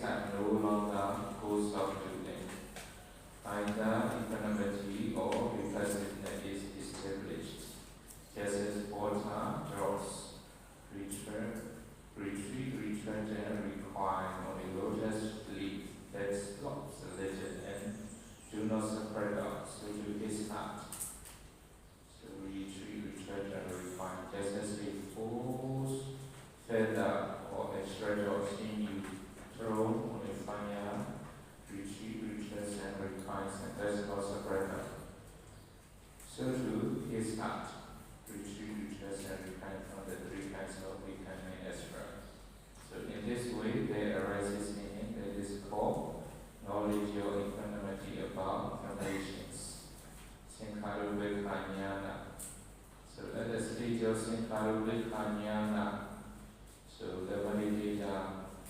that no longer goes up to them. Either equanimity or vipassana is established, just as water drops retreat and recline on a lotus leaf that stops a little and do not spread out, so to his heart. So retreat and recline, just as a false feather or a shred of sinew thrown on a fire, retreats and reclines and does not spread out. So to his heart, retreats and reclines from the three kinds of becoming as well. So in this way, there arises meaning that is called knowledge or equanimity about foundations. Sankharupekkha. So let us take your Sankharupekkha. So the meditator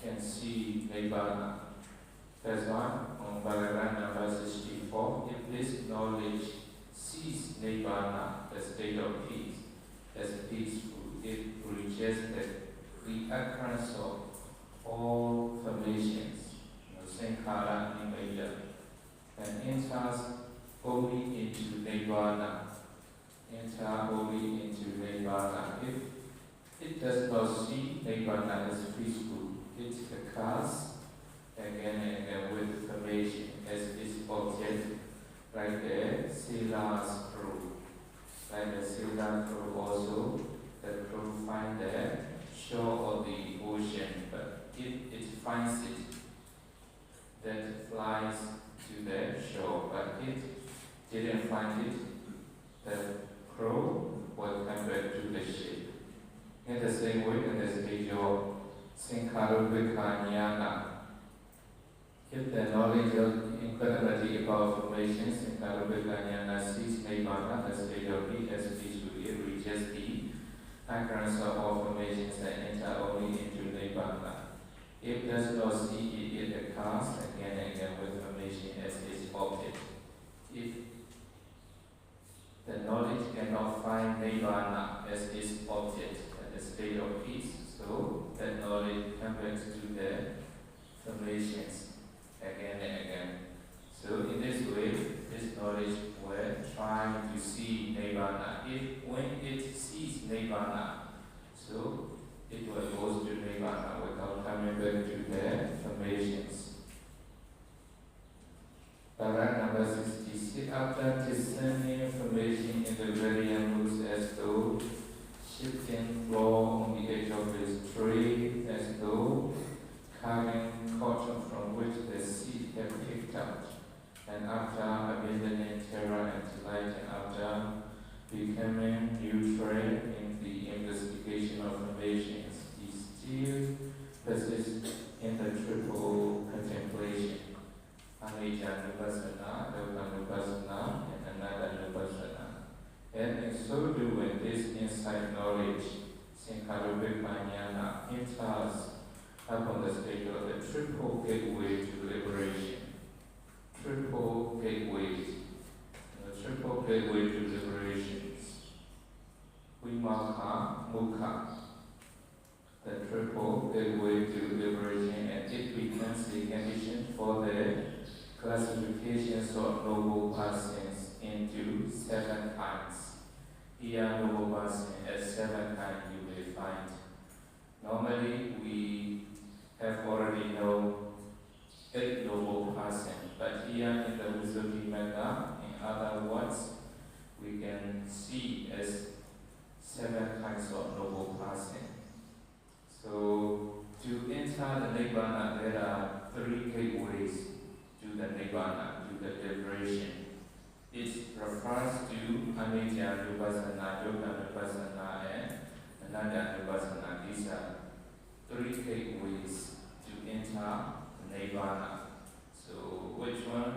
can see Nibbana. That's why on paragraph number 64, if this knowledge sees Nibbana, the state of peace, as peaceful, it rejects the occurrence of all formations, sankhara nibbana, and enters only into Nibbana. If it does not see Nibbana as peaceful, it occurs again and again with formation as its object, like the Sila's crow. Like the Sila crow also, the crow finds the shore of the ocean, but it finds it that flies to the shore, but it didn't find it. The crow will come back to the ship. In the same way, in the stage of Sankharupekkha, if the knowledge of equanimity about formation, Sankharupekkha sees Nibbana, the state of peace, as peaceful, it rejects the occurrence of all formations and enter only into Nibbana. If does not see it, it occurs again and again with formation as its object. If the knowledge cannot find Nibbana as its object at the state of peace, so that knowledge comes back to the formations again and again. So in this way, this knowledge will try to see Nibbana. When it sees Nibbana, so it will go to Nibbana without coming back to the formations. Paragraph number 66. After discerning information in the various moods as though shifting floor on the edge of his tree, as though carving cotton from which the seed had picked out, and after abandoning terror and delight, and after becoming neutral in the investigation of formations, he still persists in the triple contemplation. Anicca-nupassana, dukkha-nupassana, and anatta-nupassana. And in so doing, this insight knowledge, Sankharupekkha, enters upon the stage of the triple gateway to liberation. Triple gateways. The triple gateway to liberations. Vimukha, mukha. The triple gateway to liberation, and it becomes the condition for the classifications of noble persons into 7 kinds. Here, noble persons as 7 kinds you may find. Normally, we have already known 8 noble persons, but here in the Visuddhimagga, in other words, we can see as 7 kinds of noble persons. So, to enter the Nibbana, there are 3 gateways to the Nibbana, to the liberation. It refers to Anicca-nupassana, dukkha-nupassana, and anatta-nupassana. These are 3 gateways to enter Nibbana. So, which one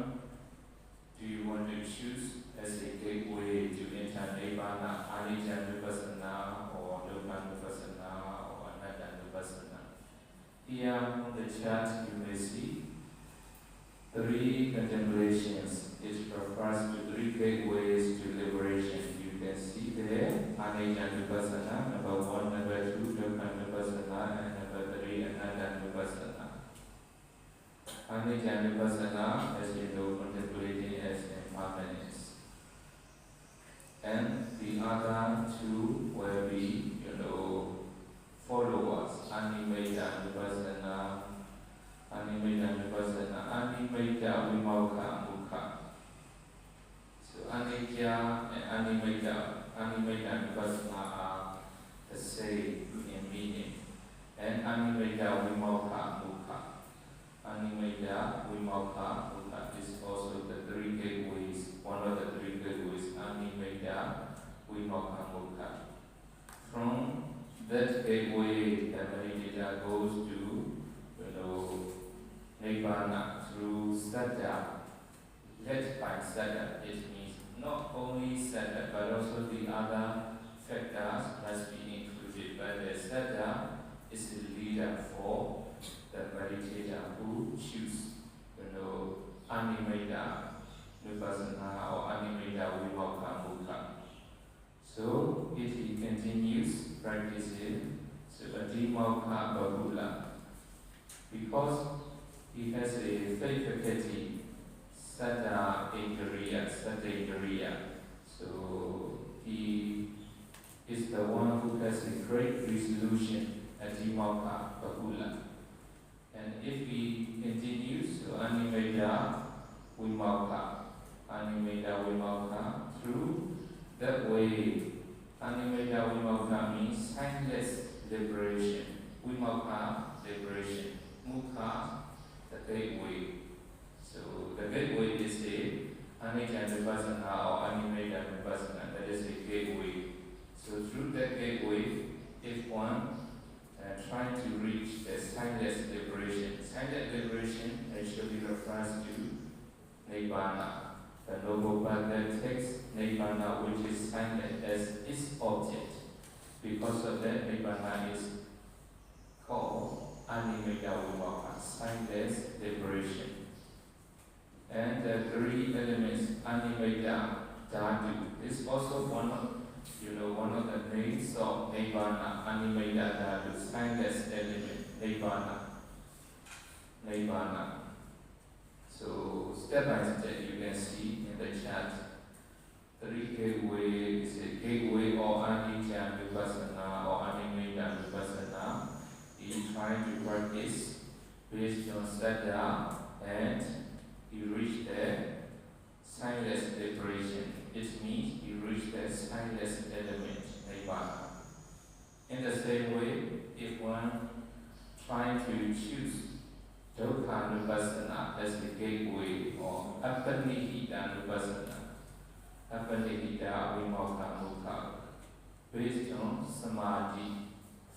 do you want to choose as a gateway to enter Nibbana? Anicca-nupassana or dukkha-nupassana or anatta-nupassana? Here on the chart you may see 3 contemplations. It refers to 3 gateways to liberation. You can see there Anicca-nupassana, number 1, number 2, dukkha-nupassana, and number 3, anatta-nupassana. Anicca vipassana, as you know, contemplating as impermanence. And the other two will be, followers. Animita vipassana, animita vimokha mukha. So anicca and animita vipassana are the same in meaning. And animita vimokha mukha. Animita vimokha mukha is also the three gateways, one of the three gateways, animita vimokha mukha. From that gateway, the meditator goes to, Nibbana through saddha, led by saddha. It means not only saddha, but also the other factors must be included. But the saddha is the leader for the meditator who choose, animita vipassana or animita vimokha mukha. So if he continues practicing Vimokha bahula, because he has a faculty, saddha indriya. So he is the one who has a great resolution at Vimokha bahula. And if he continues to animita vimokha through that way, animita vimokha means sightless liberation, vimokha liberation, mukha the gateway. So the gateway is a anicca vipassana or animita vipassana, that is a gateway. So through that gateway, if one tries to reach the sightless liberation actually refers to Nibbana. The Noble Buddha takes Nibbana, which is sightless, as its object. Because of that, Nibbana is called animita vimokha, sightless liberation. And the three elements, animita dhatu, is also one of the names of Nibbana, animita dhatu, sightless element, Nibbana. So step by step you can see in the chart, three gateway is a gateway or anicca vipassana or animita vipassana. He trying to practice based on saddha and he reached the sightless liberation. It means he reached the sightless element, Nibbana. In the same way, if one trying to choose Dukkha vipassana as the gateway or apanihita vipassana, apanihita vimokha mukha, based on samadhi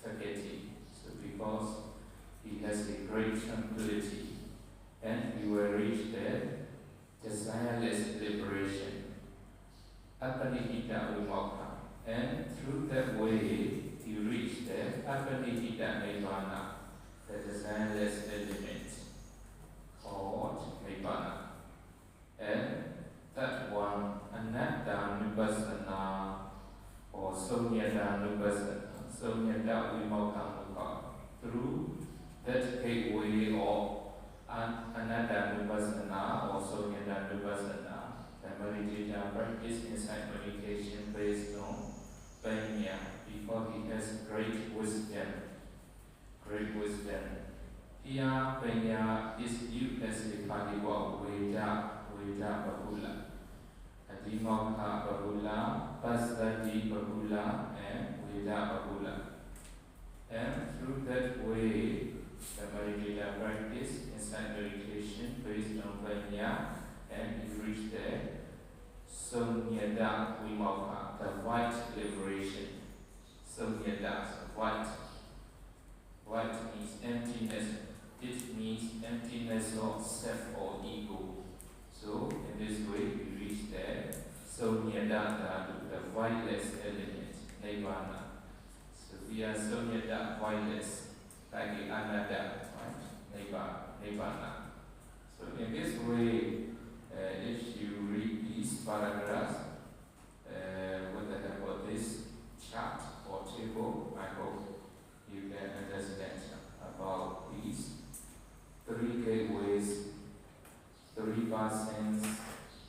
faculty. So because he has a great tranquility and he will reach the desireless liberation, apanihita vimokha, and through that way he reached the apanihita nibbana, the desireless element called Nibbana. And that one, anatta vipassana or sunyata vipassana, sunyata vimokha mukha, through that gateway or anatta vipassana or sunyata vipassana, the meditator practice inside meditation based on panya, because he has great wisdom. Here, panya is used as a Pali word, Veda bahula. Vimokha bahula, Passaddhi bahula, and Veda bahula. And through that way, the meditator practice inside meditation based on panya, and he reached the sunyata vimokha, the white liberation. Sunyata, white. White means emptiness. It means emptiness of self or ego. So in this way we reach the sunyata, the whiteless element, Nibbana. So we are sunyata, whiteless, like the anatta, right? Nibbana. So in this way, if you read these paragraphs with the help of this chart or table, I hope you can understand about these three gateways passions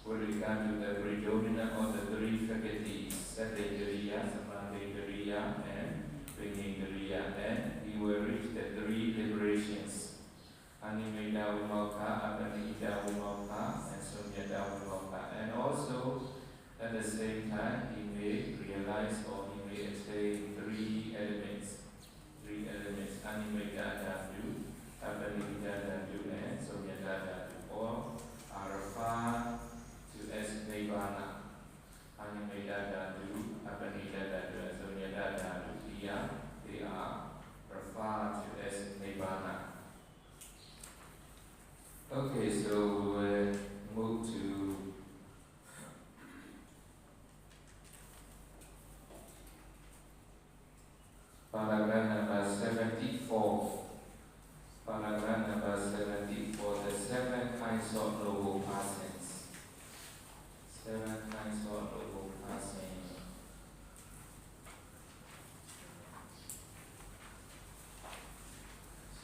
with regard to the predominant of the three faculties, Sattva-indriya, Samadhi-indriya, and Vijnana-indriya, and he will reach the three liberations, Animita Vimokha, Apanihita Vimokha, and Sunyata Vimokha. And also, at the same time, he may realize or he may attain three elements, Animita Dhatu, Apanihita Dhatu, and Sunyata Dhatu, or Arafa to as Nibbana. Animita Dhatu, Apanihita Dhatu, and Sunyata Dhatu, they are referred to as Nibbana. Okay, so move to paragraph number 74. Paragraph number 74, the 7 kinds of noble passions. 7 kinds of noble passions.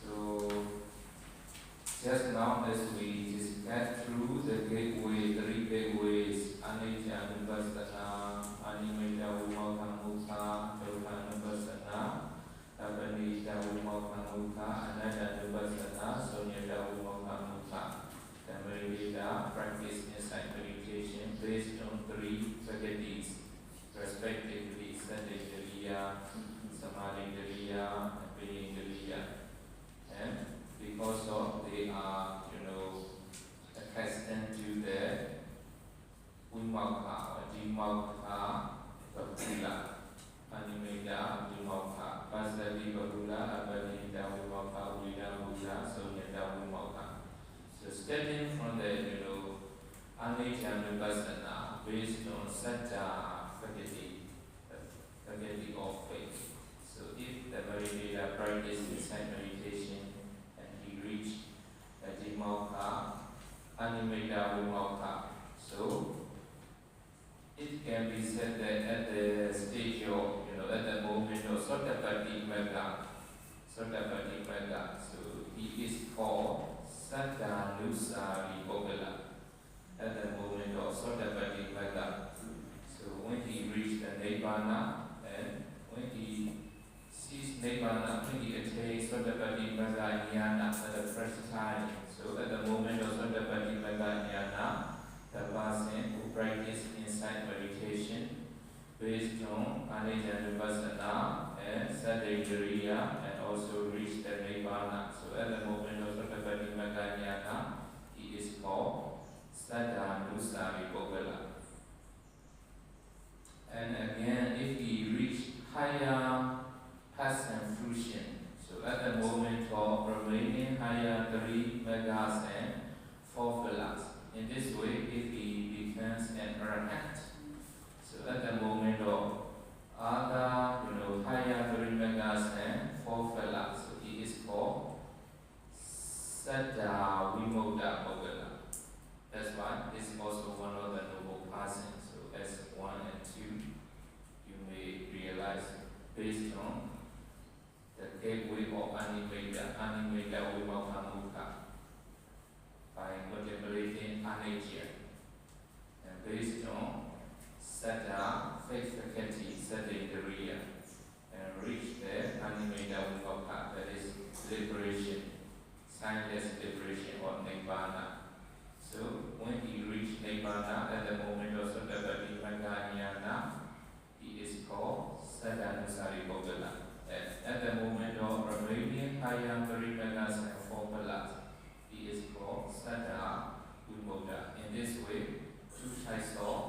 So, just now as we discussed through the gateway, 3 gateways, Anicca Nupassana, Animita Vimokha Mukha, Dukkha Nupassana, Apanihita Vimokha Mukha, Anatta Nupassana, Sunyata Vimokha Mukha. The Medita practice insight meditation based on 3 faculties, respectively Sattva-indriya, Samadhi-indriya, and Vijnana-indriya. And because of they are, accustomed to the Vimokha or Dimokha Bahula, Animita Dimokha, Passaddhi Bahula, Apanihita Vimokha, Vijnana-bahula, Sunyata Vimokha. So starting from the, Anicca Nupassana based on Sattva faculty, the faculty of faith. So if the Medita practice insight meditation and he reach the Dimokha, Animita Vimokha, so it can be said that at the stage of, at the moment of Sotapaddi Magga, so he is called Sattvanusari Bogala at the moment of Sotapaddi Magga. So when he reached the Nibbana and when he sees Nibbana, when he attains Sotapaddi Magga Jnana at the first time, so at the moment of Sotapaddi Magga Jnana, the person who practice insight meditation based on Anicca Nupassana and Sattva-indriya and also reach the Nibbana. So at the moment of Sotapaddi Magga Jnana, he is called Sattvanusari Bogala. And again, if he reach higher passion fruition, so at the moment of remaining higher 3 megas and 4 pillars, in this way, if he becomes an arahant, so at the moment of other, higher 3 megas and 4 pillars, so he is called Sattva Vimokha Bogala. That's why this is also one of the noble passions. So as 1 and 2, you may realize based on the gateway of Animita Vimokha Mukha by contemplating Anicca, and based on Sattva faith faculty, Sattva-indriya, and reach the Animita Vimokha, that is liberation, signless liberation or Nibbana. So when he reached Nibbana at the moment of Sotapaddi Magga Jnana, he is called Sattvanusari Bogala. At the moment of remaining higher 3 megas and 4 pillars, he is called Sattva Vimokha. In this way, 2 types of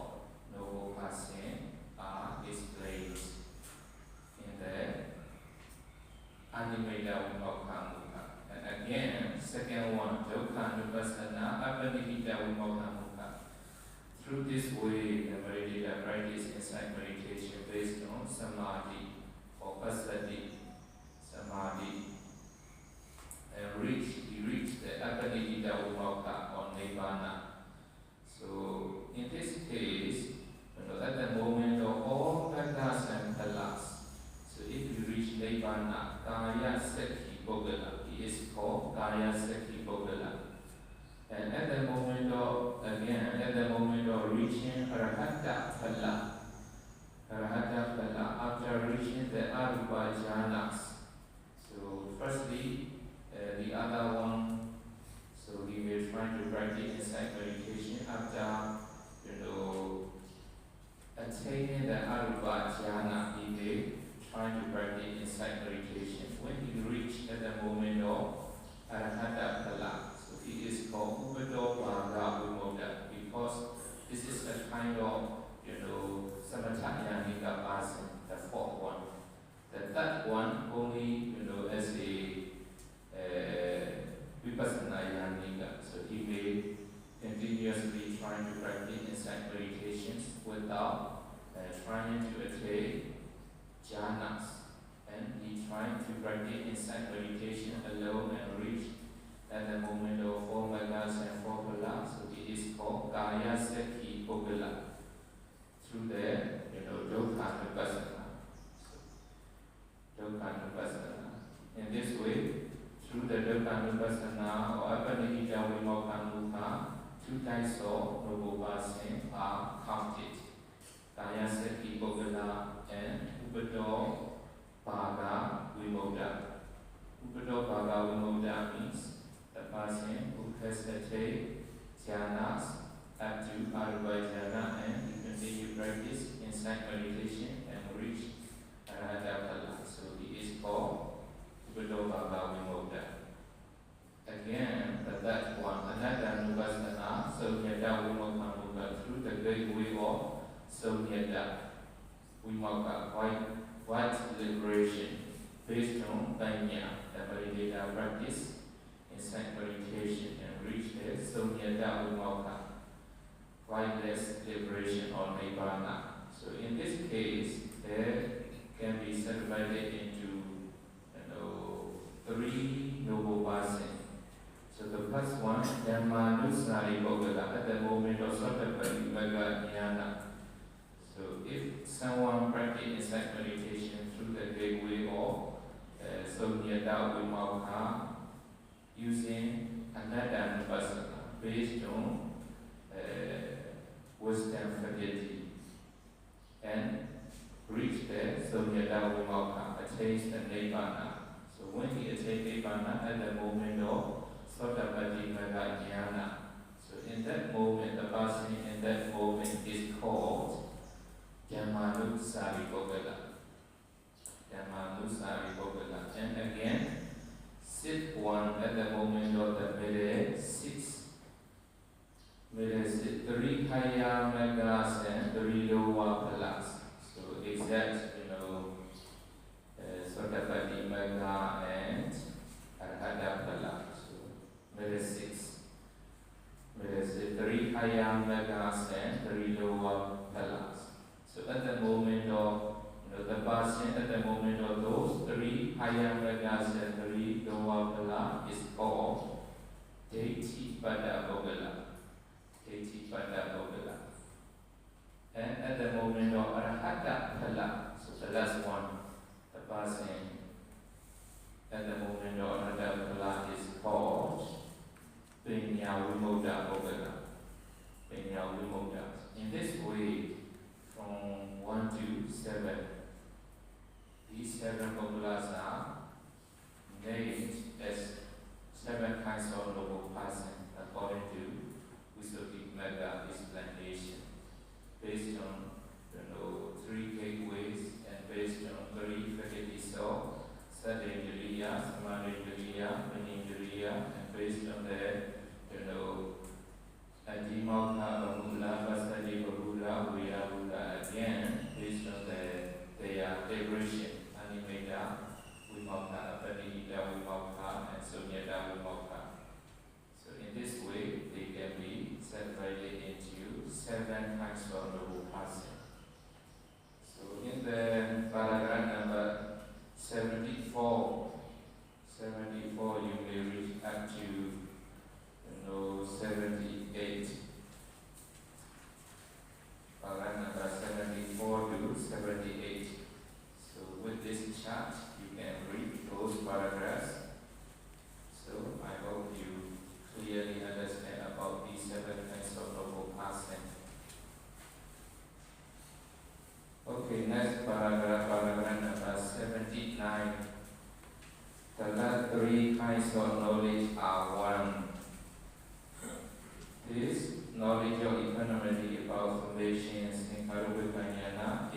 noble passion are displayed in the Animita Vimokha Mukha. And again, second one, Dukkha Nupassana, Apanihita Vimokha Mukha. Through this way, the Medita practice insight meditation based on Samadhi or Passaddhi, Samadhi, and he reached the Apanihita Vimokha or Nibbana. So in this case, at the moment of all megas and pillars, so if you reach Nibbana, Kaya Sekhi Bogala, he is called Kaya Sekhi Bogala. And at the moment of continuously trying to practice insight meditations without trying to attain jhanas. And he trying to practice insight meditation alone and reach at the moment of 4 megas and 4 pala. So it is called Kaya Sekhi Pogala. Through the, Dukkha Vipassana. Dukkha Vipassana. In this way, through the Dukkha Vipassana or Apanihita Vimokha Mukha, 2 types of noble passing are counted. Kaya Sekhi Pogala and Upado Bhaga Vimoda. Upado Bhaga Vimoda means the person who has attained jhanas up to Arubha jhana and continue practice insight meditation and reach Arahata. So it is called Upado Bhaga Vimoda. Again, the third one, Anatta Nupassana, Somyata Vimokha Mukha, through the great way of Somyata Vimokha, white liberation, based on Panya, the meditative practice, insight meditation, and reach the Somyata Vimokha, whiteless liberation or Nibbana. So in this case, there can be separated into 3 noble passing. So the first one, Dhammanusari Bogala, at the moment of Sotapaddi Jnana. So if someone practices insight meditation through the gateway of Somyata Vimokha using Anatta Nupassana based on wisdom faculty and reach the Somyata Vimokha, attains the Nibbana. So when he attains Nibbana at the moment of Sotapaddi Jnana, so in that moment, the person in that moment is called Dhammanusari Bogala. Dhammanusari Bogala. And again, sit one at the moment of the middle 6. Middle 6, 3 higher megas and 3 lower palas. So exact, Sotapaddi mega and Arhata pala. So middle 6. Middle 6, 3 higher megas and 3 lower palas. So at the moment of the person at the moment of those 3 higher megas and 3 lower pala is called Deiti Pada Bogala. Deiti Pada Bogala. And at the moment of Arhata pala, so the last one, the person at the moment of Arhata pala is called Pinya Vimoda Bogala. Pinya Vimoda. In this way, from 1 to 7, these 7 Bogalas are named as 7 kinds of noble passing according to Visuddhi Mega explanation, based on 3 gateways and based on 3 faculties of Saddhendriya, Samadhendriya, Manindriya, and based on the Adhimokha, Bahula, Vasadi, Bahula, Viyabula, again, based on their liberation, Animeda, Vimokha, Apanihita, Vimokha, and Somyata Vimokha. So in this way, they can be separated into 7 kinds of noble passing. So in the paragraph number 74, you may reach up to 78. Paragraph number 74 to 78. So with this chart, you can read those paragraphs. So I hope you clearly understand about these 7 kinds of noble passing. Okay, next paragraph, paragraph number 79. The last 3 kinds of knowledge are 1. This knowledge of economy about formation and Sankarupa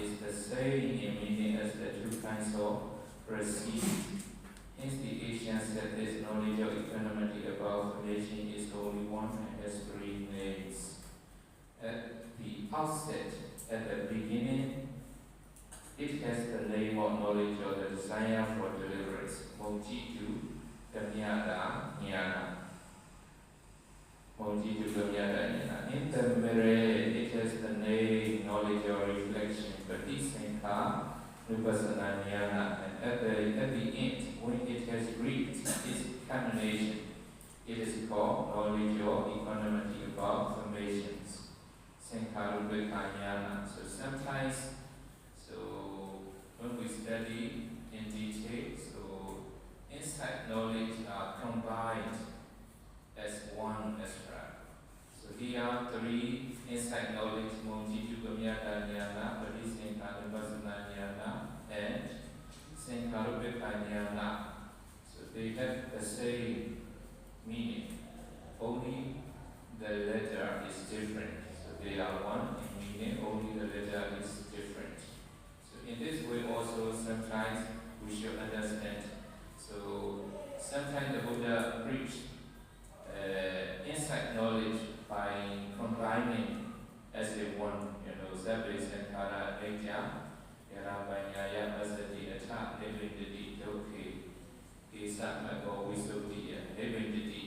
is the same in meaning as the 2 kinds of preceding. Hence the Asians said this knowledge of economy about formation is only 1 and has 3 names. At the outset, at the beginning, it has the name of knowledge of the desire for deliverance, Mojitu Gamyata Jnana. Mojitu Gamyata Jnana. vipassana jnana, and at the end, when it has reached its culmination, it is called knowledge or equanimity about formations, sankharupekkha jnana. So sometimes, when we study in detail, insight knowledge are combined as one as well. So here are three insight knowledge: Mojitu Gamyata Jnana, Parisankharupassana Jnana, and Sankharupekkha Jnana. So they have the same meaning, only the letter is different. So they are one in meaning, only the letter is different. So in this way also sometimes we should understand. So sometimes the Buddha preached insight knowledge by combining as a one, Sabbe Sankhara Ekya, Yarabanyaya Asati Ata, Nibinditi Toke, Isamago Visuddhi, Nibinditi,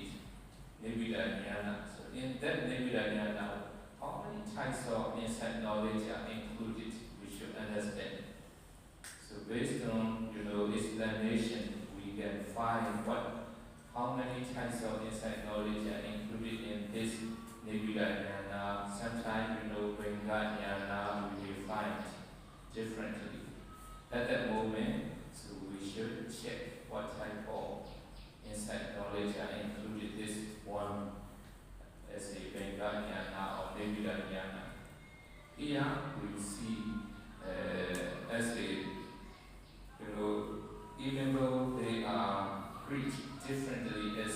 Nibida Jnana. So in that Nibida Jnana, how many types of insight knowledge are included? We should understand. So based on explanation, we can find how many types of insight knowledge are included in this Nibida Jnana. Sometimes Venga Jnana we define differently. At that moment, so we should check what type of insight knowledge are included. This one as a Venga Jnana or Nibida Jnana. Here we see as a even though they are preached differently as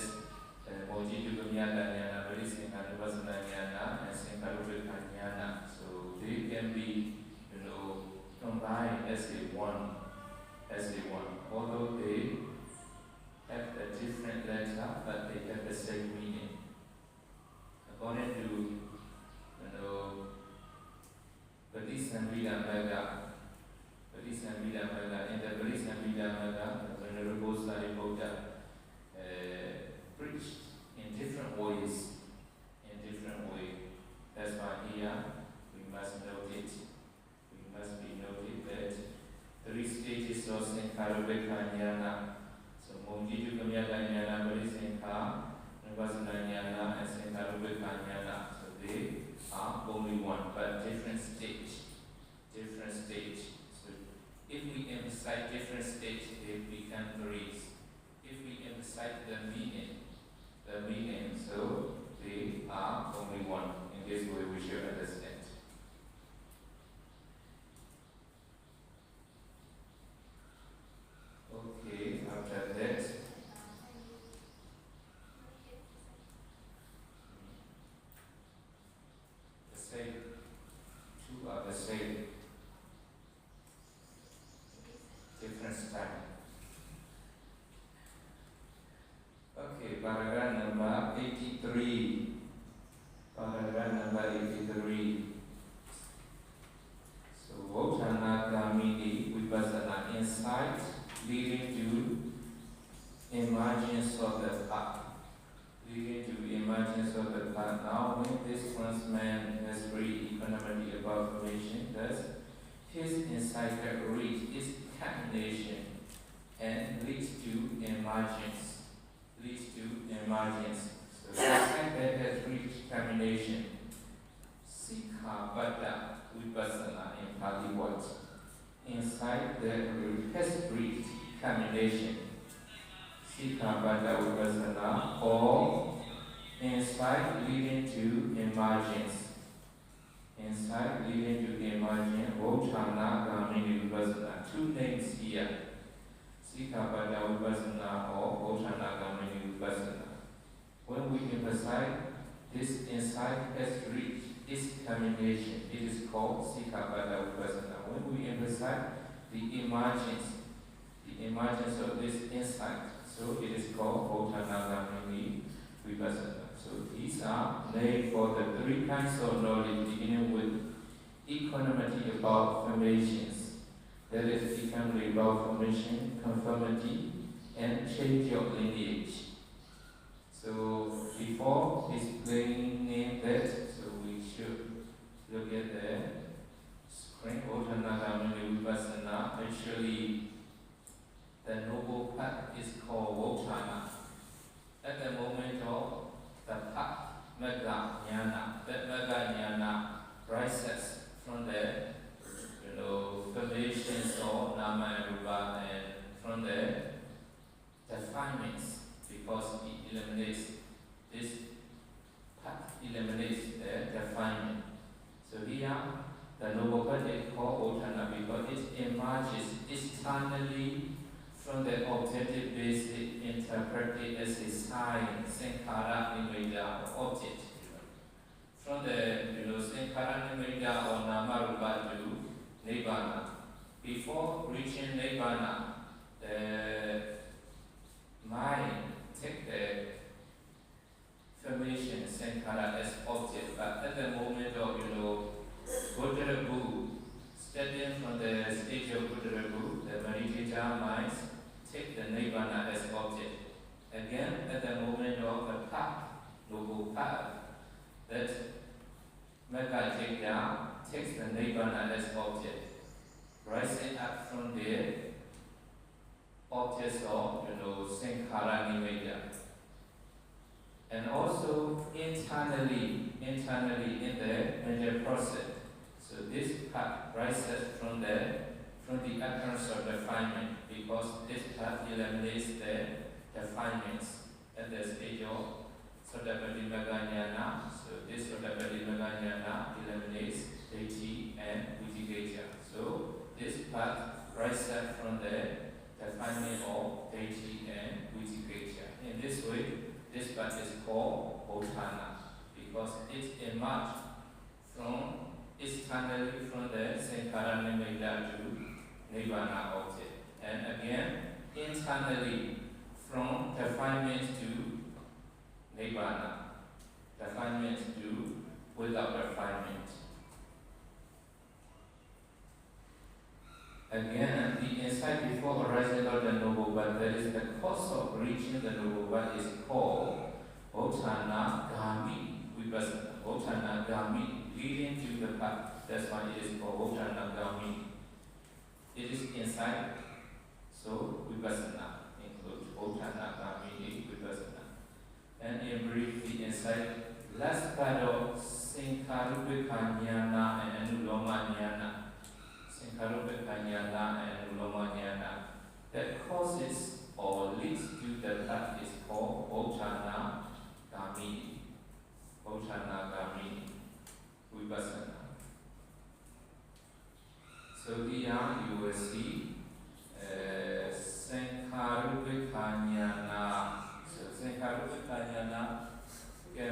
Mojitu Gamyata Jnana, Parisankharupassana Jnana, and Sankharupekkha Jnana, so they can be, combined as a one, although they have a different letter, but they have the same meaning. According to, Patisambhidamagga, in the Patisambhidamagga, the Venerable Sariputta preached in different ways. That's why here we must note it. We must be noted that 3 stages of Sankharupekkha Jnana. So Mojitu Gamyata Jnana, Parisankharupassana Jnana, and Sankharupekkha Jnana. So they are only one, but different stage. So if we emphasize different stage, they become 3. If we emphasize the meaning, so they are only one. In this way we should understand. Okay, after that, the same. 2 are the same. Different style. Okay, paragraph number 83. So, Votanagamini vipassana, insight leading to emergence of the path. Now, when this one's man has reached equanimity about formation, thus his insight has reached its culmination and leads to emergence. So the insight that has reached culmination, Sikkhapada vipassana in Pali words. Insight that has reached culmination, Sikkhapada vipassana, or insight leading to emergence. Votanagamini vipassana. 2 names here. Sikkhapada vipassana or Votanagamini vipassana. When we emphasize this insight has reached its culmination, it is called Sikkhapada vipassana. When we emphasize the emergence of this insight, so it is called Votanagamini vipassana. So these are named for the 3 kinds of knowledge, beginning with equanimity about formations, that is equanimity about formation, conformity, and change of lineage. So before explaining that, so we should look at the screen. Votanagamini Gamini vipassana, actually the noble path is called Votana. At the moment of the path, Magga Jnana, that Magga Jnana rises from the formations of Nama and Rupa, and from the defilements, because it eliminates this path, eliminates the defilement. So here, the noble path is called Votana because it emerges externally from the objective basic interpreted as a sign, sankhara nimida, or object. From the sankhara nimida or nama rupa to nibbana. Before reaching nibbana, the mind take the formation sankhara as object, but at the moment of Buddha studying from the stage of Buddha, the meditator minds take the nibbana as object. Again, at the moment of the path, noble path, that Magga takes the nibbana as object, rising up from the objects of sankhara nimida. And also internally in the mental process. So this path rises from the appearance of defilement, because this path eliminates the defilements at the stage of Sotapaddi Magga. So this Sotapaddi Magga eliminates deity and Vijigaccha. So this path rises from the defilement of deity and Vijigaccha. In this way, this path is called Votana, because it emerges from externally from the sankhara nimida to nibbana object, and again internally from defilement to nibbana, defilement to without defilement. Again, the insight before arising of the noble path, that is the course of reaching the noble path, is called Votana Gami Vipassana. Votana Gami, leading to the path. That's why it is called Votana Gami. It is insight. So Vipassana includes Votana Gami Vipassana. And in brief, the insight, last part of Sankharupa Jnana and Anuloma Jnana. Sankharupa Jnana and Anuloma Jnana. That causes or leads to the path is called Votana Gami. Votana Gami Vipassana. So here you will see Sankharupa Jnana. So Sankharupa Jnana can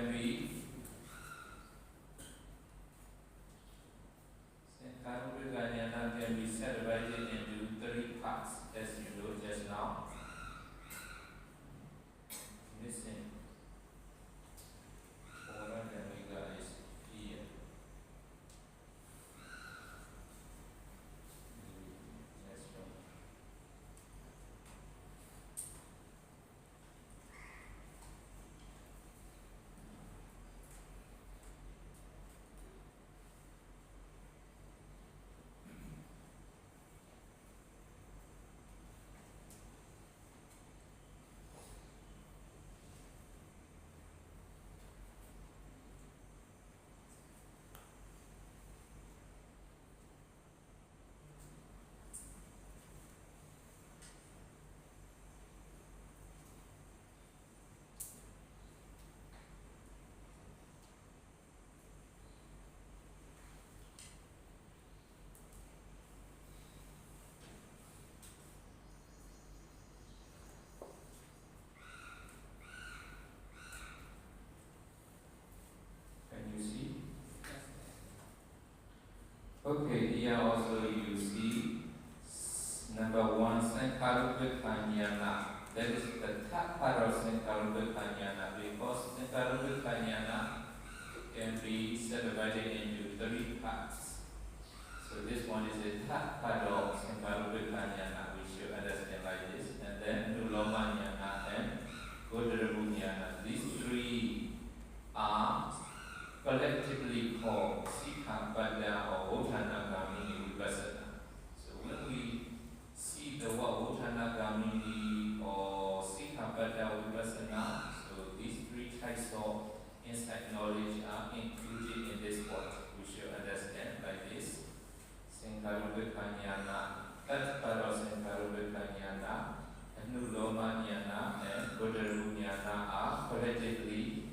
be separated into three parts, as you know just now. Listen. Ora Gamiga is here. Next one. Okay, here also you see number one, Sankharupa Jnana. That is the top part of Sankharupa Jnana, because Sankharupa Jnana can be subdivided into three parts. So this one is the top part of Sankharupa Jnana, which you understand like this, and then Nuloma Jnana and Godarabu Jnana. These three are collectively called Sikha Pada or Votana Gami Vipassana. insight knowledge are included in this word. We should understand like this. Sankarupikanyana, that part of Sankarupikanyana, Anuloma Jnana, and Buddharu Jnana are collectively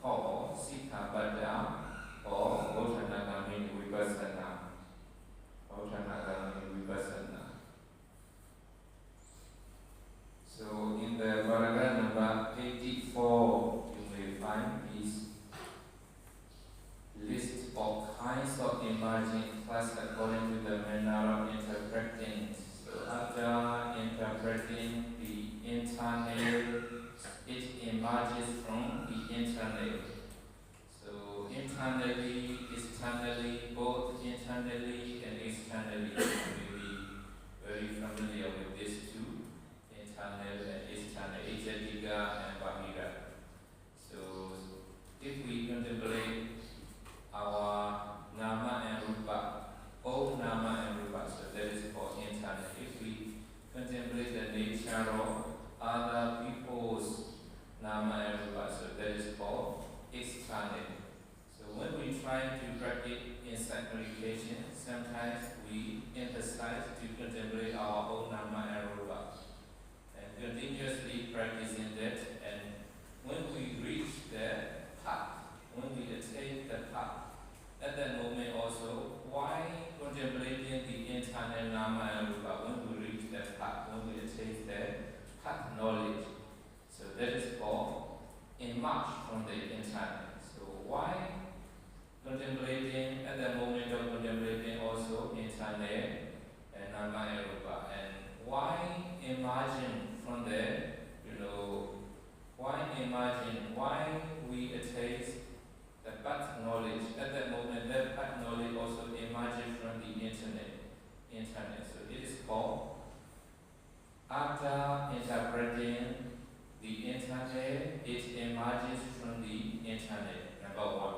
called Sikkhapada or Bodhanagamini Vipassana. Bodhanagamini Vipassana. So in the paragraph number 84, you may find this list of kinds of emerging class according to the manner of interpreting. So after interpreting the internal, it emerges from the internal. So internally, externally, both internally and externally. You may be very familiar with these two, internal and external, Ejjatika and Bahira. So if we contemplate our nama and rupa, both nama and rupa, so that is called internal. If we contemplate the nature of other people's nama and rupa, so that is called external. So when we try to practice insight meditation, sometimes we emphasize to contemplate our own nama and rupa, and continuously practicing that. And when we reach the path, when we attain the path, at that moment also, why contemplating the internal nama and rupa when we reach that path, when we attain the path knowledge? So that is called emerge from the internal. So why contemplating at the moment of contemplating also internal and nama and rupa, and why emerging from there? Why emerging? Why we attain the path knowledge? At that moment, that path knowledge also emerges from the internet. So it is called, after interpreting the internet, it emerges from the internet, number one.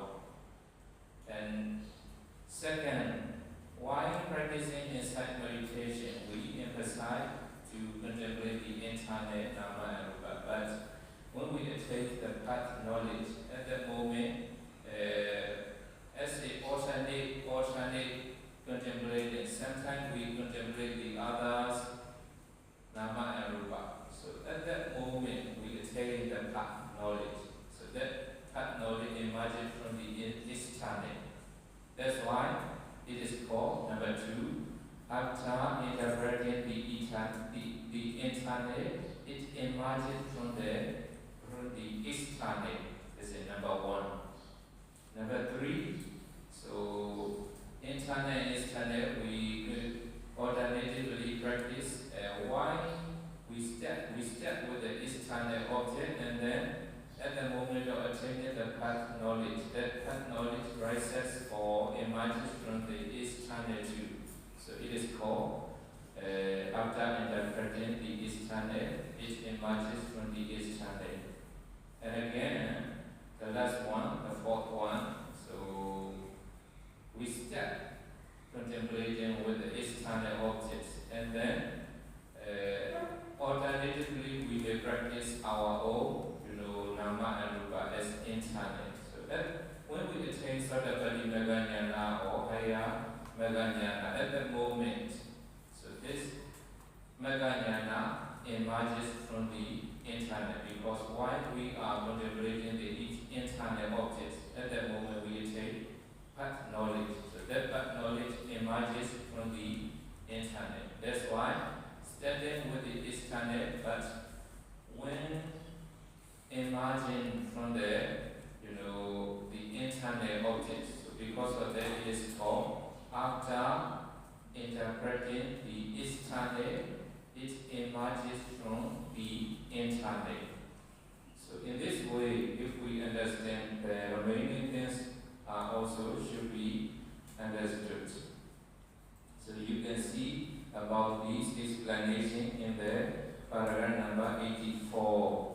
And second, while practicing insight meditation, we emphasize to contemplate the internet, nama and rupa. But when we attain the path knowledge, at that moment, as a alternate contemplating, sometimes we contemplate the others, nama and rupa. So at that moment, we attain the path knowledge. So that path knowledge emerges from the external. That's why it is called, number two, after interpreting the internal, it emerges from the external. This is number one. Number three, so internal and external, we could alternatively practice why we start with the external object, and then at the moment of attaining the path knowledge, that path knowledge rises or emerges from the external too. So it is called, after interpreting the external, it emerges from the external. And again, the last one, the fourth one, so we start contemplating with the external objects, and then alternatively we may practice our own, nama and rupa as internal. So that when we attain Sattapati Meganyana or higher Meganyana, at that moment, so this Meganyana emerges from the internal, because while we are contemplating the internal objects, at that moment we attain path knowledge. So that path knowledge emerges from the internal. That's why starting with the external, but when emerging from the internal objects. So because of that, it is called, after interpreting the external, it emerges from the internal. So in this way, if we understand, the remaining things also should be understood. So you can see about this explanation in the paragraph number 84.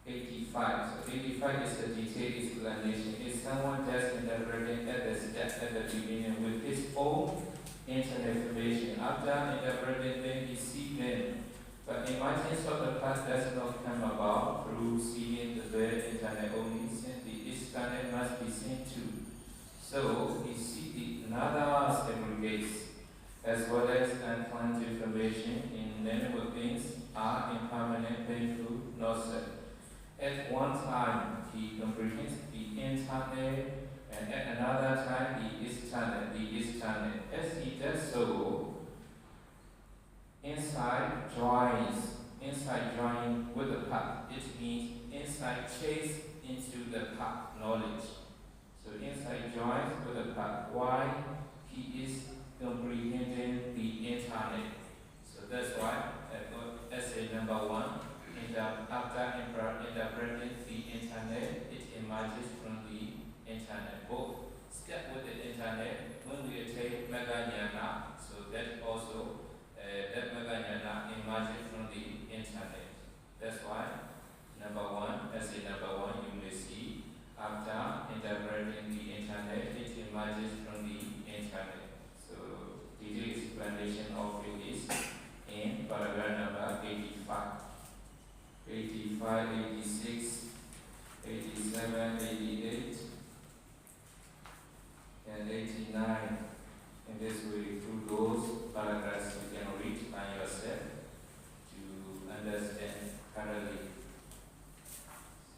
85. So 85 is a detailed explanation. If someone just interpreting at the step at the beginning with his own internal information, after interpreting them, he sees them. But emergence of the past does not come about through seeing the very internal only, since the external be seen too. So we see another segregates, as well as unplanned information in many things are impermanent, painful, nausea. At one time, he comprehends the internal, and at another time, the external. As he does so, insight joins with the path. It means insight chase into the path, knowledge. So insight joins with the path. Why? He is comprehending the internal. So that's why essay number 1, after interpreting the internet, it emerges from the internet. Both step with the internet when we attain Meganyana, so that also that Meganyana emerges from the internet. That's why essay number 1 you may see after interpreting the internet, it emerges from the internet. So detailed explanation of it is in paragraph number 85, 86, 87, 88, and 89. In this way, through those paragraphs you can read by yourself to understand thoroughly.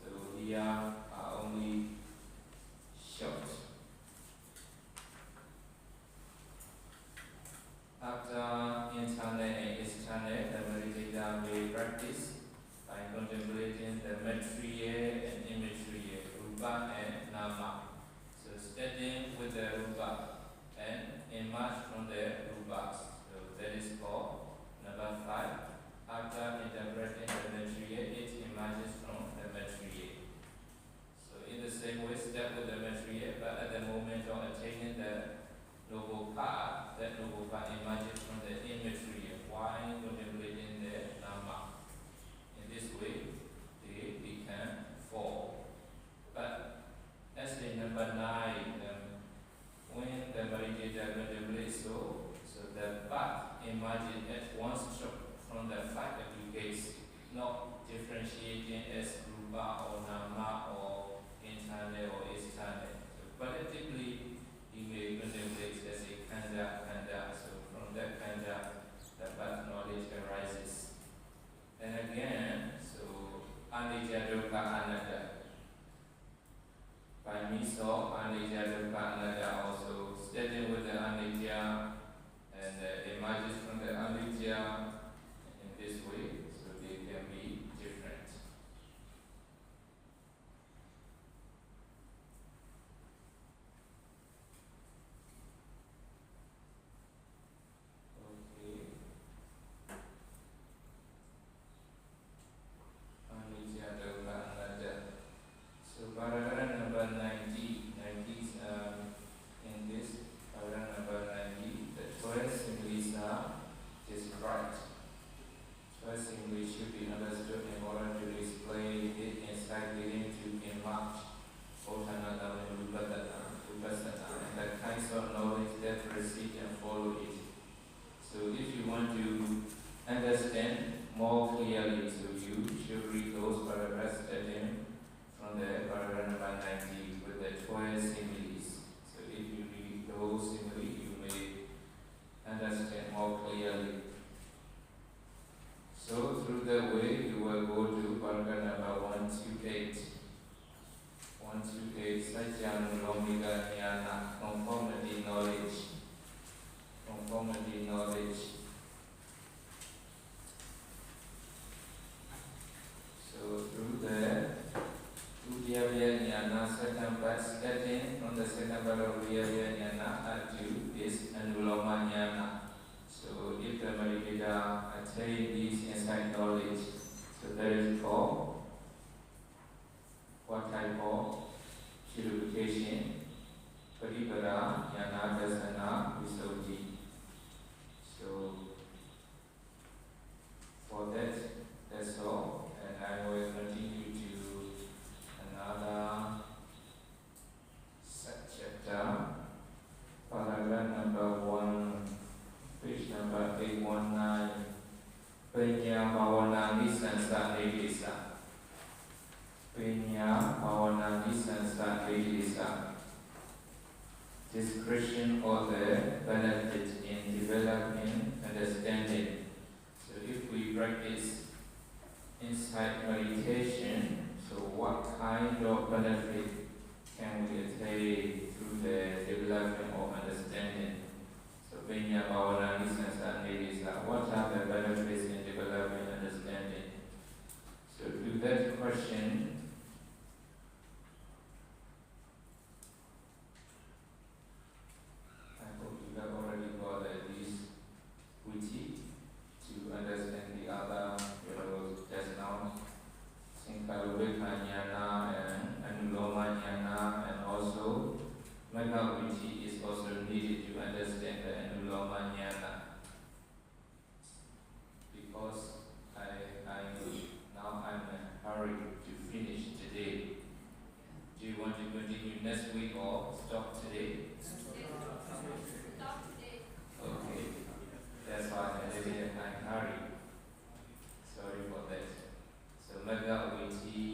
So here are only short. After internal and external, the meditator may practice by contemplating the material and immaterial, rupa and nama. So studying with the rupa and emerge from the rupa. So that is called number 5. After interpreting the material, it emerges from the material. So in the same way, step with the material, but at the moment of attaining the noble path, that noble path emerges from the immaterial. Why contemplating the nama? In this way, they become 4. But essay number 9, when the meditator contemplates so the path emerges at one stroke from the 5 aggregates, not differentiating as rupa or nama or internal or external. So collectively, he may contemplate as a kanda. So from that kanda, the path knowledge arises. And again, so anicca dukkha anatta. By means of anicca dukkha anatta, also studying with the anicca and emerges from the anicca in this way, so they can be different. Okay. Anicca dukkha anatta. So paragraph number 90 in this paragraph number 90, the choice similes are described. Choice similes should be understood in order to display the insight leading to emerge Bhotanada and vipassana, and the kinds of knowledge that precede and follow it. So if you want to understand more clearly, so you should read those paragraphs studying from the paragraph number 90 with the 12 similes. So if you read those similes, you may understand more clearly. So through the way, you will go to paragraph number 128. 128, Sajjanulomika Jnana, conformity knowledge. Conformity knowledge. So through the Udiyavya Jnana, second part, studying from the second part of Udiyavya Jnana up to this Anuloma Jnana. So if the meditator attain these insight knowledge, so that is called what type of purification? Paripada Jnana Dasana Visuddhi. So for that, that's all, and I will continue to another chapter, paragraph number 1, page number 819, Panya Bhavana Nisansa Nidesa. Panya Bhavana Nisansa Lisa. This Christian author benefits in developing understanding. So if we practice insight meditation, so what kind of benefit can we attain through the development of understanding? So Vinya Bhavana Nisansa Nidisa, what are the benefits in developing understanding? So to that question, I hope you have already got at least witty to understand the other, just now, Sinkarubekanyana and Anulomanyana, and also Megawiti is also needed to understand the Anulomanyana. Because now I'm in a hurry to finish today. Do you want to continue next week or stop today? Stop today. Okay. That's why I'm in a hurry. Sorry for that. So Megawiti.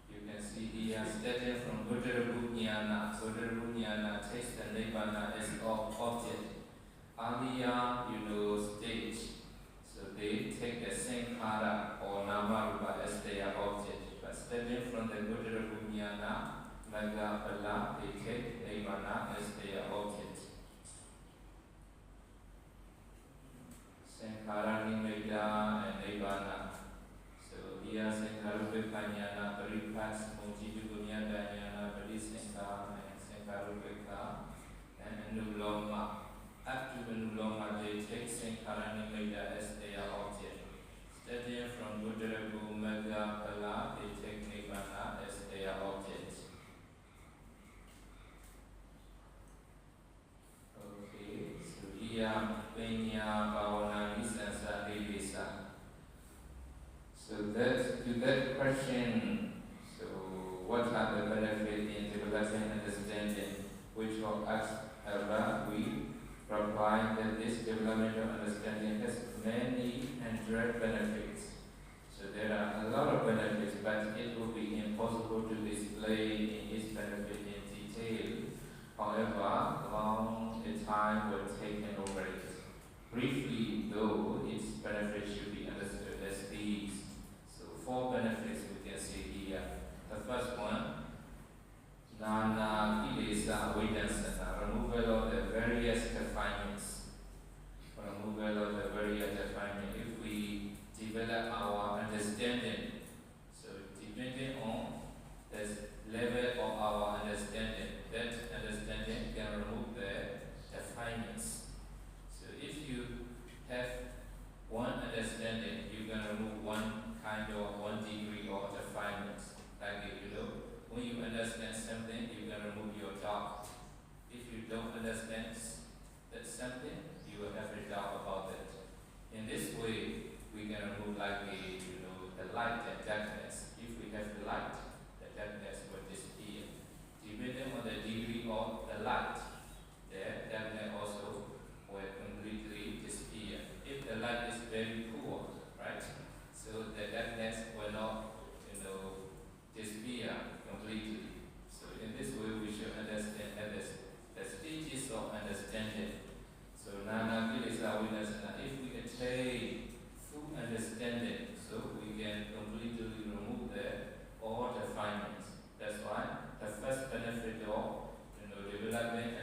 You can see here, starting from Buddha-Bunyana. Buddha-Bunyana takes the Nibbana as object. Earlier, stage. So they take the Sankhara or Namarupa as their object. But starting from the Buddha-Bunyana, Magapala, they take Nibbana as their object. Sankhara, Nibbana, and Nibbana. So here, Sankarupekanyana, Paripas, Mojidugunyadanyana, Padisanka, and Sankarupeka, and Anuloma. Up to Anuloma, they take Sankhara Nimeda as their object. Starting from Buddharabu Magapala, they take Nibbana as their object. Okay, so here, Penya Bhavana Nisansa Devisa. So to that question, so what are the benefits in developing understanding? Which of us have we provide that this development of understanding has many and direct benefits. So there are a lot of benefits, but it will be impossible to display in its benefit in detail. However, long a time will take over it. Briefly, though, its benefits should be understood as these. So 4 benefits we can see here. The first one, Nana Kilesa Vedansana, removal of the various defilements. Removal of the various defilements. If we develop our understanding, so depending on the level of our understanding, that understanding can remove the defilements. So if you have one understanding, you can remove one kind of 1 degree of defilements. Like when you understand something, you can remove your doubt. If you don't understand that something, you will have a doubt about it. In this way, we can remove like the light and darkness. If we have the light, the darkness will disappear. Depending on the degree of the light, the darkness also will completely disappear. If the light is very poor, right? So the darkness will not, disappear completely. So in this way, we should understand the stages of understanding. So Nana Kilesa Vinasana, if we attain full understanding, so we can completely remove all defilements. That's why the first benefit of developing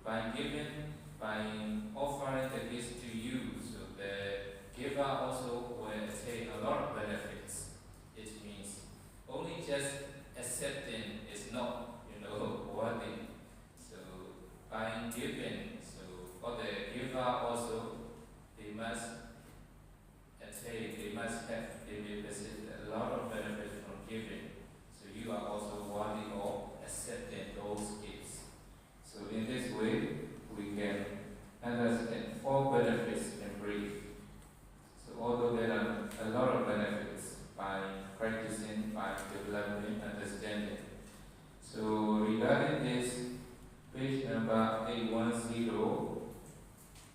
by giving, by offering the gifts to you, so the giver also will attain a lot of benefits. It means only just accepting is not, worthy. So by giving, so for the giver also, they must attain, they may receive a lot of benefits from giving. So you are also worthy of accepting those gifts. So in this way, we can understand 4 benefits in brief. So although there are a lot of benefits by practicing, by developing understanding. So regarding this, page number 810,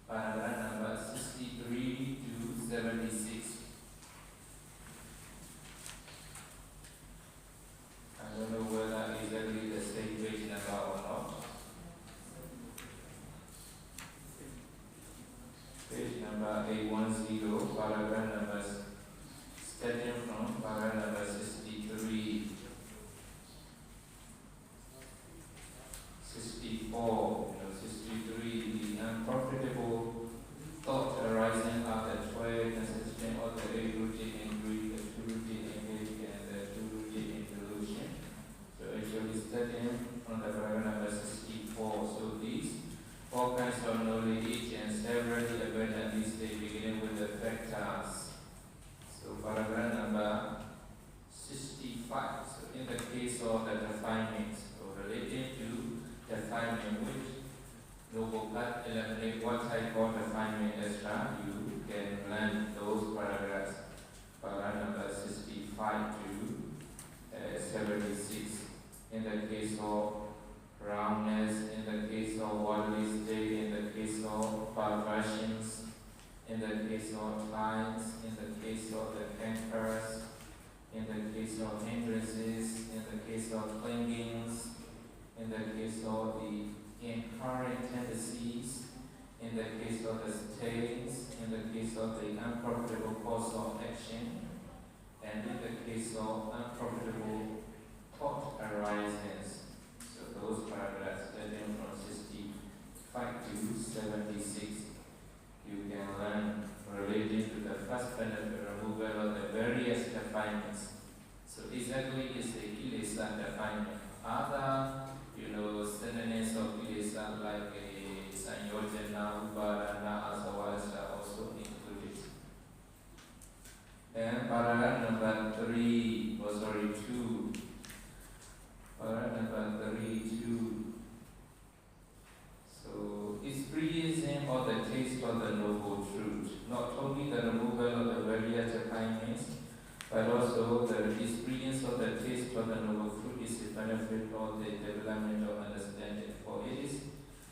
paragraph number 63 to 76. I don't know whether exactly the same page number or not. Page number 810, paragraph numbers, starting from paragraph number 63, 64, 63, the unprofitable thought arising out of the 12 consisting of the 8 rooted in greed, the 2 rooted in hate, and the 2 rooted in delusion. So actually starting from the paragraph number 64. So these 4 kinds of knowledge and severally abandoned this day, beginning with the factors. So paragraph number 65. So in the case of the definement, so related to definement, which Noble Path eliminate what type of definement extra, you can learn those paragraphs. Paragraph number 65 to 76. In the case of roundness, in the case of worldly state, in the case of perversions, in the case of times, in the case of the cankers, in the case of hindrances, in the case of clingings, in the case of the inherent tendencies, in the case of the states, in the case of the unprofitable course of action, and in the case of unprofitable thought arises. So those paragraphs starting from 65 to 76, you can learn relating to the first benefit removal of the various defilements. So exactly is the kilesa defilement. Other synonyms of kilesa like sanyojana, uparana, asavas are also included. Then paragraph number 2. Paragraph number 2. So experiencing of the taste of the noble truth, not only the removal of the various defilements, but also the experience of the taste of the noble fruit is the benefit of the development of understanding. For it is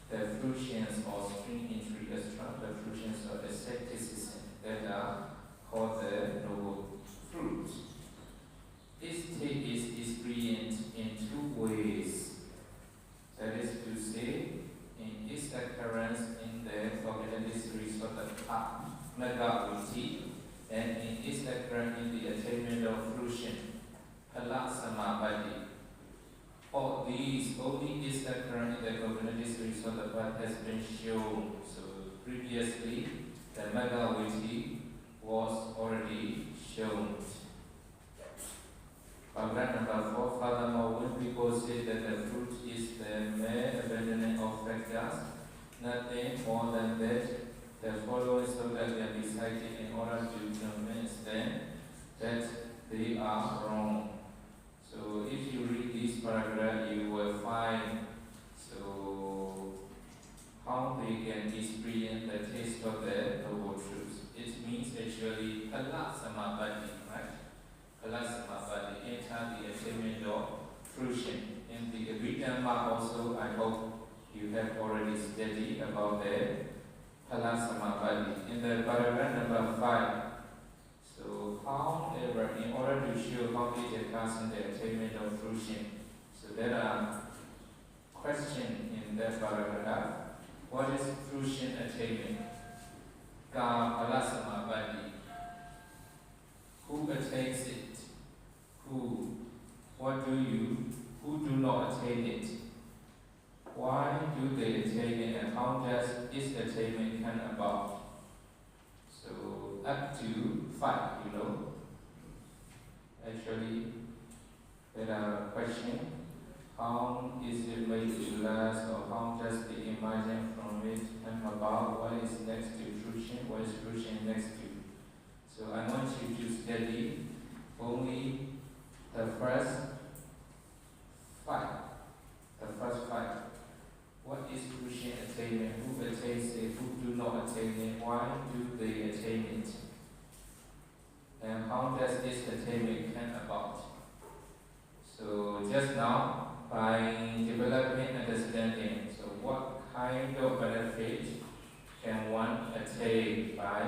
the fruitions or spring entry extra, the fruitions of asceticism that are called the noble fruit. This state is experienced in 2 ways. That is to say, in its occurrence in the cognitive series of the mega-witi, and in its occurrence in the attainment of fruition, palasamabadi. All these only is occurrence in the cognitive series of the path has been shown. So previously, the mega-witi was already shown. Paragraph number 4. Furthermore, when people say that the fruit is the mere abandonment of factors, nothing more than that, the following so that they are recited in order to convince them that they are wrong. So if you read this paragraph, you will find how they can experience the taste of the noble truth. It means actually palasamabadi, right? Palasamabadi, enter the attainment of fruition. In the Abhidhamma also, I hope you have already studied about the palasamabadi. In the paragraph number 5, so however, in order to show how it occurs in the attainment of fruition, so there are questions in that paragraph. What is fruition attainment? Ka palasamabadi. Who attains it? Who? What do you? Who do not attain it? Why do they attain it how does this attainment come about? So up to 5, Actually, there are questions. How is it made to last, or how does the emergence from it come about? What is next to fruition? What is fruition next to? So I want you to study only the first 5. The first 5. What is fruition attainment? Who attains it? Who do not attain it? Why do they attain it? And how does this attainment come about? So just now, by developing understanding, so what kind of benefit can one attain by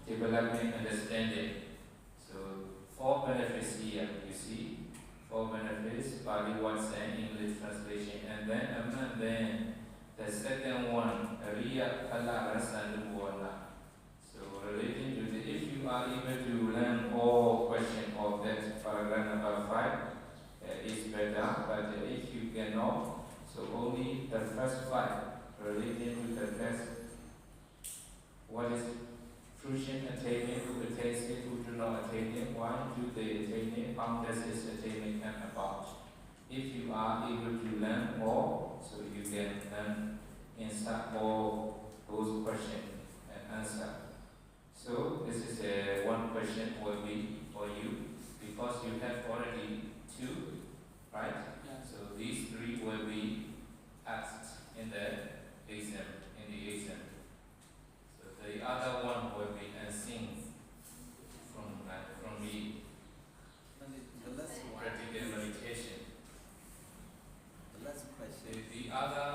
developing understanding? So 4 benefits here, you see, 4 benefits, Bali words and English translation, and then the second one, Ariya Phala Rasanubwana. So relating to the, if you are able to learn all questions of that paragraph number 5, is better, but if you cannot, so only the first 5 relating to the first, what is fruition attainment, who attains it, who do not attain it, why do they attain it, how does this attainment come about? If you are able to learn all, so you can learn answer all those questions and answer. So this is one question will be for you, because you have already 2, right? Yeah. So these 3 will be asked in the exam. So the other one will be unseen from me. The last one. Practical meditation. The last question. The other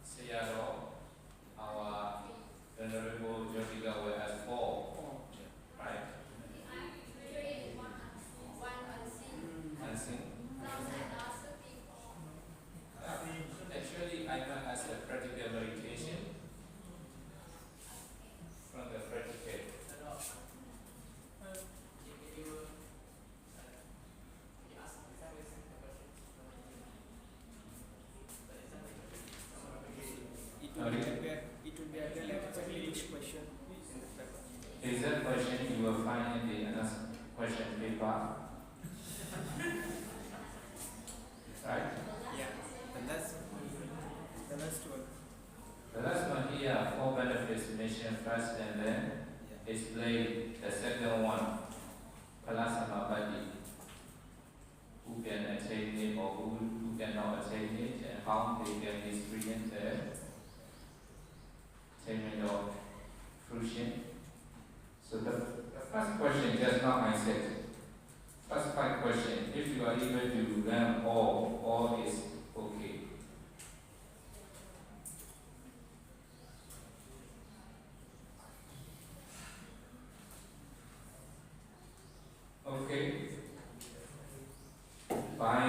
Sayadaw, our Venerable Yogiga will have 4, right? Unseen. Actually, I can ask a practical meditation from the practical. It will be again exactly which question. Is that question you will find in the answer question paper? Right? Yeah. The last one. The last one here, 4 benefits mentioned first, and then explain the second one, Palasamabadi. Who can attain it or who cannot attain it, and how they can experience the attainment of fruition. So the first question just now I said, first 5 questions, if you are able to learn all is okay. Okay. By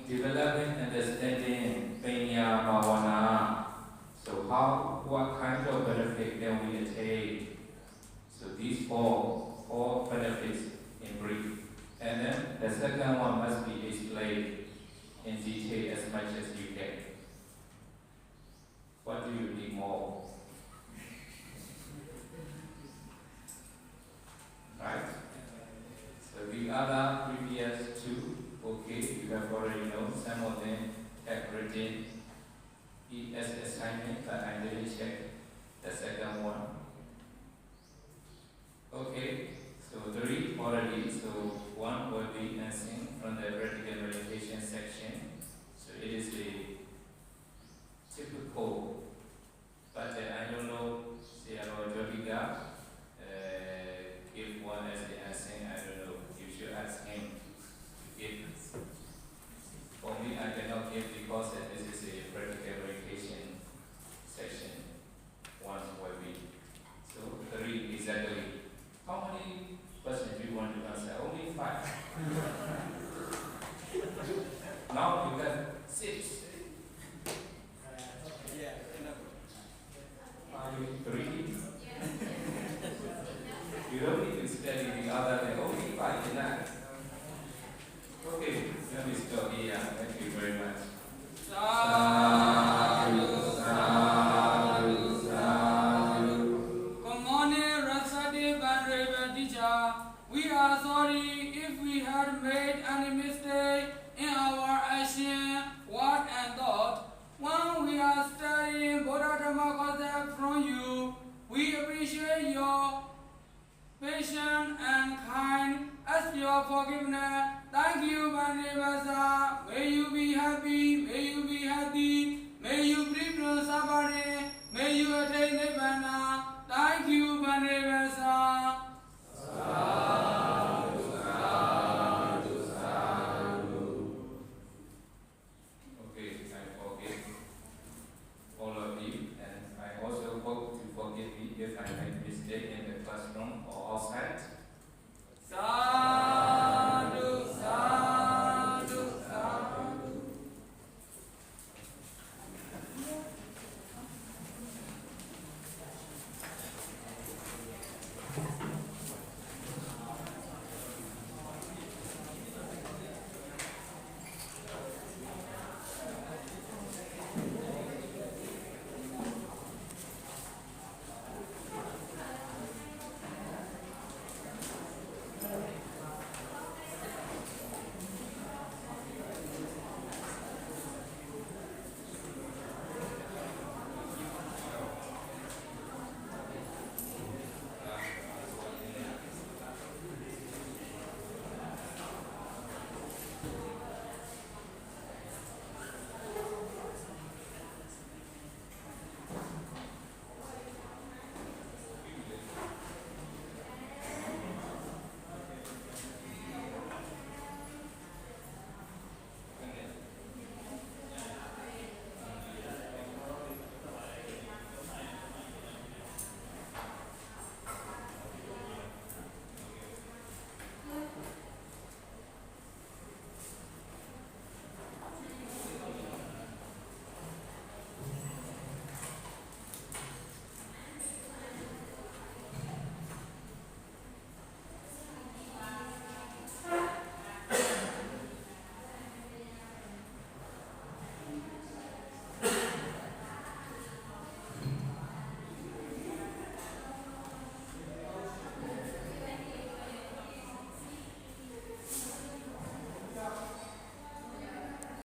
developing understanding Panya Bhavana, so what kind of benefit can we attain? So these four benefits in brief. And then the second one must be explained in detail as much as you can. What do you need more? Right? So the other previous 2, okay, you have already known. Some of them have written it as assignment, but I didn't check the second one. Okay, so 3 already. So 1 will be dancing from the practical meditation section. So it is a typical, but I don't know, Sayadaw Yogiga give one as the dancing. I don't know. You should ask him to give. For me, I cannot give because this is a practical meditation section. 1 will be. So 3 exactly. How many questions do you want to answer? Only 5. Now you have 6. Yeah. around you. We appreciate your patient and kind. Ask your forgiveness. Thank you, Bande Basa. May you be happy. May you be